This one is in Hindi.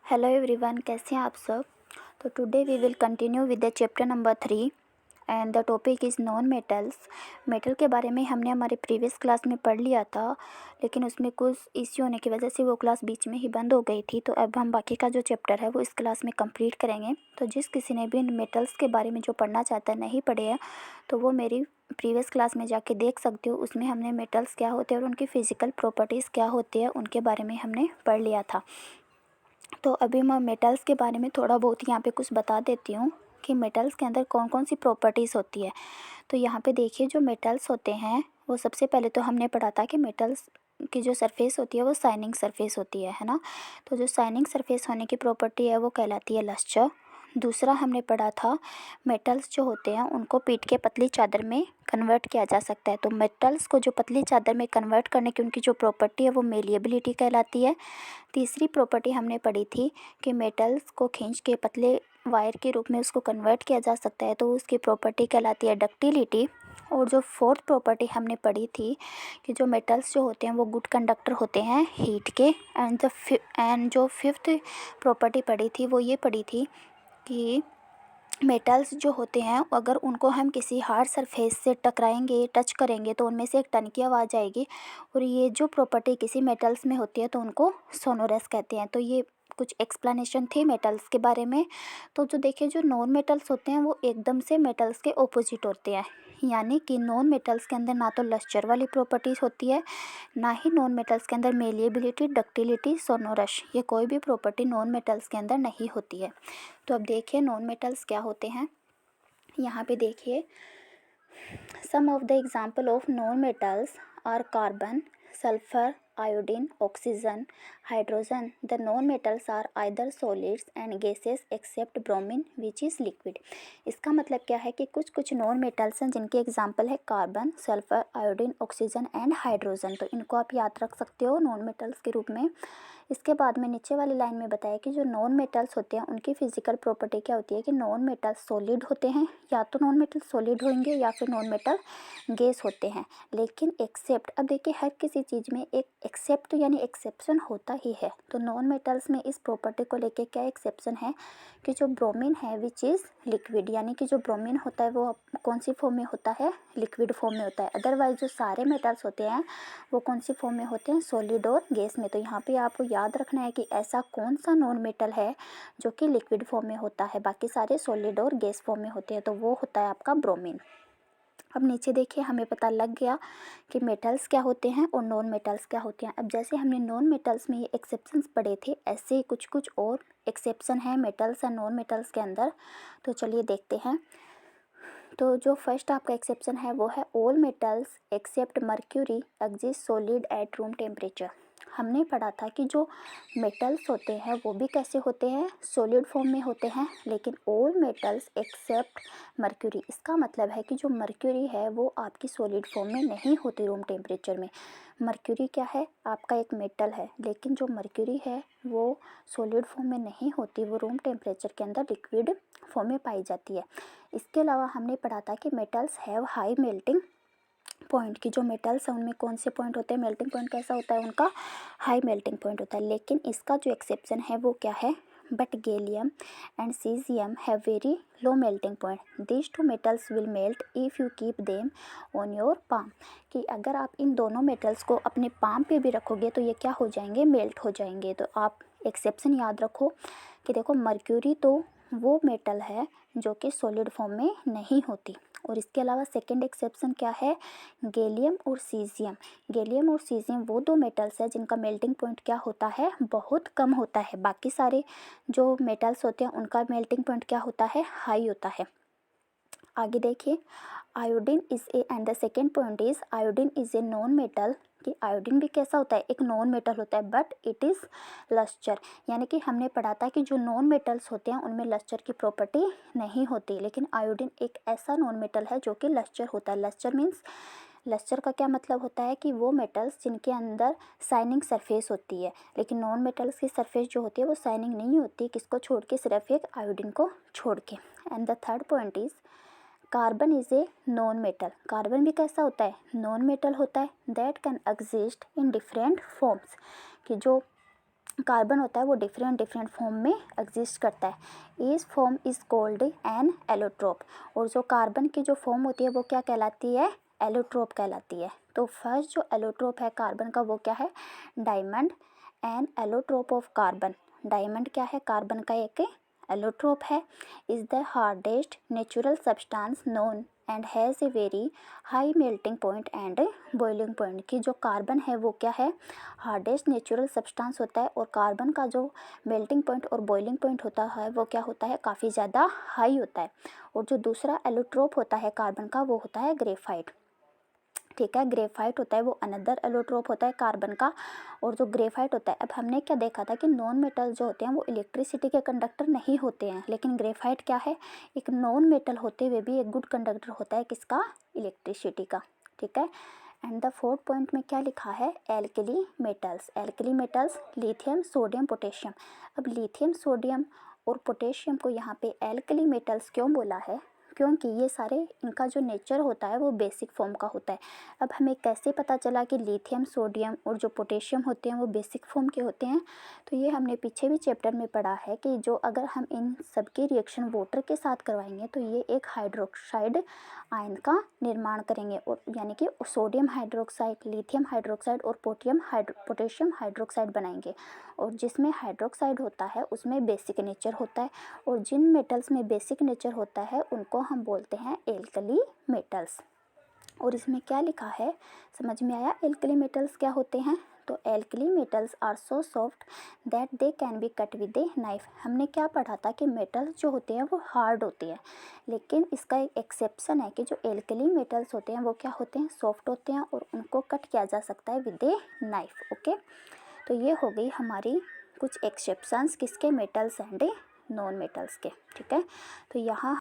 हेलो एवरीवन, कैसे हैं आप सब। तो today we will continue with the chapter number 3 and the topic is non metals. Metal के बारे में हमने हमारे प्रीवियस क्लास में पढ़ लिया था, लेकिन उसमें कुछ इश्यू होने की वजह से वो क्लास बीच में ही बंद हो गई थी। तो अब हम बाकी का जो चैप्टर है वो इस क्लास में कंप्लीट करेंगे। तो जिस किसी ने भी इन मेटल्स के बारे में जो पढ़ना चाहता है, नहीं पढ़े हैं, तो वो मेरी प्रीवियस क्लास में जाके देख सकते हो। उसमें हमने मेटल्स क्या होते हैं और उनकी फ़िज़िकल प्रॉपर्टीज़ क्या होती है उनके बारे में हमने पढ़ लिया था। तो अभी मैं मेटल्स के बारे में थोड़ा बहुत यहाँ पे कुछ बता देती हूँ कि मेटल्स के अंदर कौन कौन सी प्रॉपर्टीज़ होती है। तो यहाँ पे देखिए, जो मेटल्स होते हैं वो सबसे पहले तो हमने पढ़ा था कि मेटल्स की जो सरफेस होती है वो शाइनिंग सरफेस होती है ना। तो जो शाइनिंग सरफेस होने की प्रॉपर्टी है वो कहलाती है लस्टर। दूसरा हमने पढ़ा था, मेटल्स जो होते हैं उनको पीट के पतली चादर में कन्वर्ट किया जा सकता है। तो मेटल्स को जो पतली चादर में कन्वर्ट करने की उनकी जो प्रॉपर्टी है वो मेलिएबिलिटी कहलाती है। तीसरी प्रॉपर्टी हमने पढ़ी थी कि मेटल्स को खींच के पतले वायर के रूप में उसको कन्वर्ट किया जा सकता है, तो उसकी प्रॉपर्टी कहलाती है डक्टिलिटी। और जो फोर्थ प्रॉपर्टी हमने पढ़ी थी कि जो मेटल्स जो होते हैं वो गुड कंडक्टर होते हैं हीट के। एंड जो फिफ्थ प्रॉपर्टी पढ़ी थी वो ये पढ़ी थी कि मेटल्स जो होते हैं अगर उनको हम किसी हार्ड सरफेस से टकराएंगे, टच करेंगे, तो उनमें से एक टन की आवाज़ आएगी। और ये जो प्रॉपर्टी किसी मेटल्स में होती है तो उनको सोनोरस कहते हैं। तो ये कुछ एक्सप्लेनेशन थी मेटल्स के बारे में। तो जो देखिए, जो नॉन मेटल्स होते हैं वो एकदम से मेटल्स के ऑपोजिट होते हैं। यानी कि नॉन मेटल्स के अंदर ना तो लस्टर वाली प्रॉपर्टीज़ होती है, ना ही नॉन मेटल्स के अंदर मेलिएबिलिटी, डक्टिलिटी, सोनोरस, ये कोई भी प्रॉपर्टी नॉन मेटल्स के अंदर नहीं होती है। तो अब देखिए नॉन मेटल्स क्या होते हैं। यहाँ पे देखिए, some of the example of non metals are carbon, sulphur, iodine, oxygen, hydrogen. The non metals are either solids and gases except bromine which is liquid. इसका मतलब क्या है कि कुछ कुछ नॉन मेटल्स हैं जिनके एग्जाम्पल है carbon, sulphur, iodine, oxygen and hydrogen. तो इनको आप याद रख सकते हो नॉन मेटल्स के रूप में। इसके बाद में नीचे वाली लाइन में बताया कि जो नॉन मेटल्स होते हैं उनकी फिजिकल प्रॉपर्टी क्या होती है कि नॉन मेटल्स सॉलिड होते हैं, या तो नॉन मेटल सॉलिड होंगे या फिर नॉन मेटल गैस होते हैं। लेकिन एक्सेप्ट, अब देखिए हर किसी चीज़ में एक एक्सेप्ट यानी एक्सेप्शन होता ही है। तो नॉन मेटल्स में इस प्रॉपर्टी को लेके क्या एक्सेप्शन है कि जो ब्रोमीन है विच इज़ लिक्विड, यानी कि जो ब्रोमीन होता है वो कौन सी फॉर्म में होता है, लिक्विड फॉर्म में होता है। अदरवाइज जो सारे मेटल्स होते हैं वो कौन सी फॉर्म में होते हैं, सॉलिड और गैस में। तो यहाँ पे आपको याद रखना है कि ऐसा कौन सा नॉन मेटल है जो कि लिक्विड फॉर्म में होता है, बाकी सारे सॉलिड और गैस फॉर्म में होते हैं। तो वो होता है आपका ब्रोमीन। अब नीचे देखिए, हमें पता लग गया कि मेटल्स क्या होते हैं और नॉन मेटल्स क्या होते हैं। अब जैसे हमने नॉन मेटल्स में ये एक्सेप्शंस पढ़े थे, ऐसे ही कुछ कुछ और एक्सेप्शन है मेटल्स और नॉन मेटल्स के अंदर। तो चलिए देखते हैं। तो जो फर्स्ट आपका एक्सेप्शन है वो है all metals accept mercury exist solid at room temperature. हमने पढ़ा था कि जो मेटल्स होते हैं वो भी कैसे होते हैं, सॉलिड फॉर्म में होते हैं। लेकिन ऑल मेटल्स एक्सेप्ट मर्क्यूरी, इसका मतलब है कि जो मर्क्यूरी है वो आपकी सॉलिड फॉर्म में नहीं होती रूम टेम्परेचर में। मर्क्यूरी क्या है, आपका एक मेटल है, लेकिन जो मर्क्यूरी है वो सॉलिड फॉर्म में नहीं होती, वो रूम टेम्परेचर के अंदर लिक्विड फॉर्म में पाई जाती है। इसके अलावा हमने पढ़ा था कि metals have high melting point, की जो मेटल्स हैं उनमें कौन से पॉइंट होते हैं, मेल्टिंग पॉइंट कैसा होता है उनका, हाई मेल्टिंग पॉइंट होता है। लेकिन इसका जो एक्सेप्शन है वो क्या है, but gallium and caesium have very low melting point. These two metals will melt if you keep them on your palm, कि अगर आप इन दोनों मेटल्स को अपने पाम पे भी रखोगे तो ये क्या हो जाएंगे, मेल्ट हो जाएंगे। तो आप एक्सेप्शन याद रखो कि देखो मर्क्यूरी तो वो मेटल है जो कि सॉलिड फॉर्म में नहीं होती। और इसके अलावा सेकंड एक्सेप्शन क्या है, गैलियम और सीजियम। गैलियम और सीजियम वो दो मेटल्स हैं जिनका मेल्टिंग पॉइंट क्या होता है, बहुत कम होता है। बाकी सारे जो मेटल्स होते हैं उनका मेल्टिंग पॉइंट क्या होता है, हाई होता है। आगे देखिए, iodine is a, and the second point is iodine is a non metal, कि आयोडीन भी कैसा होता है, एक नॉन मेटल होता है, बट इट इज़ लस्टर। यानी कि हमने पढ़ा था कि जो नॉन मेटल्स होते हैं उनमें लस्टर की प्रॉपर्टी नहीं होती, लेकिन आयोडीन एक ऐसा नॉन मेटल है जो कि लस्टर होता है। लस्टर मीन्स, लस्टर का क्या मतलब होता है कि वो मेटल्स जिनके अंदर शाइनिंग सरफेस होती है। लेकिन नॉन मेटल्स की सरफेस जो होती है वो शाइनिंग नहीं होती, किसको छोड़ के, सिर्फ एक आयोडीन को छोड़ के। And the third point is carbon is a non metal. Carbon भी कैसा होता है, नॉन मेटल होता है, that can exist in different forms, कि जो कार्बन होता है वो डिफरेंट डिफरेंट फॉर्म में एग्जिस्ट करता है। Each form is called an allotrope. और जो कार्बन की जो फॉर्म होती है वो क्या कहलाती है? एलोट्रोप कहलाती है। तो फर्स्ट जो एलोट्रोप है कार्बन का वो क्या है? Diamond. N allotrope of carbon, diamond क्या है? कार्बन का एक एलोट्रोप है। Is the hardest natural substance known and has a very high melting point and boiling point. की जो कार्बन है वो क्या है? हार्डेस्ट नेचुरल सब्सटेंस होता है और कार्बन का जो मेल्टिंग पॉइंट और बॉइलिंग पॉइंट होता है वो क्या होता है? काफ़ी ज़्यादा हाई होता है। और जो दूसरा एलोट्रोप होता है कार्बन का वो होता है ग्रेफाइट। ठीक है, ग्रेफाइट होता है वो अनदर एलोट्रोप होता है कार्बन का। और जो ग्रेफाइट होता है, अब हमने क्या देखा था कि नॉन मेटल जो होते हैं वो इलेक्ट्रिसिटी के कंडक्टर नहीं होते हैं, लेकिन ग्रेफाइट क्या है? एक नॉन मेटल होते हुए भी एक गुड कंडक्टर होता है, किसका? इलेक्ट्रिसिटी का। ठीक है। एंड द फोर्थ पॉइंट में क्या लिखा है? Alkali metals. Alkali metals lithium sodium potassium. अब लिथियम सोडियम और पोटेशियम को यहाँ पे एल्कली मेटल्स क्यों बोला है? क्योंकि ये सारे इनका जो नेचर होता है वो बेसिक फॉर्म का होता है। अब हमें कैसे पता चला कि लिथियम सोडियम और जो पोटेशियम होते हैं वो बेसिक फॉर्म के होते हैं? तो ये हमने पीछे भी चैप्टर में पढ़ा है कि जो अगर हम इन सब की रिएक्शन वाटर के साथ करवाएंगे तो ये एक हाइड्रोक्साइड आयन का निर्माण करेंगे, और यानी कि सोडियम हाइड्रोक्साइड, लिथियम हाइड्रोक्साइड और पोटेशियम हाइड्रोक्साइड बनाएंगे। और जिसमें हाइड्रोक्साइड होता है उसमें बेसिक नेचर होता है, और जिन मेटल्स में बेसिक नेचर होता है उनको हम बोलते हैं एल्कली मेटल्स। और इसमें क्या लिखा है, समझ में आया एल्कली मेटल्स क्या होते हैं? तो alkali metals are so soft that they can be cut with a knife. हमने क्या पढ़ा था कि मेटल्स जो होते हैं वो हार्ड होते हैं, लेकिन इसका एक एक्सेप्शन है कि जो एल्कली मेटल्स होते हैं वो क्या होते हैं? सॉफ्ट होते हैं और उनको कट किया जा सकता है विद ए नाइफ। ओके, तो ये हो गई हमारी कुछ एक्सेप्शंस किसके? मेटल्स एंड नॉन मेटल्स के। ठीक है, तो यहाँ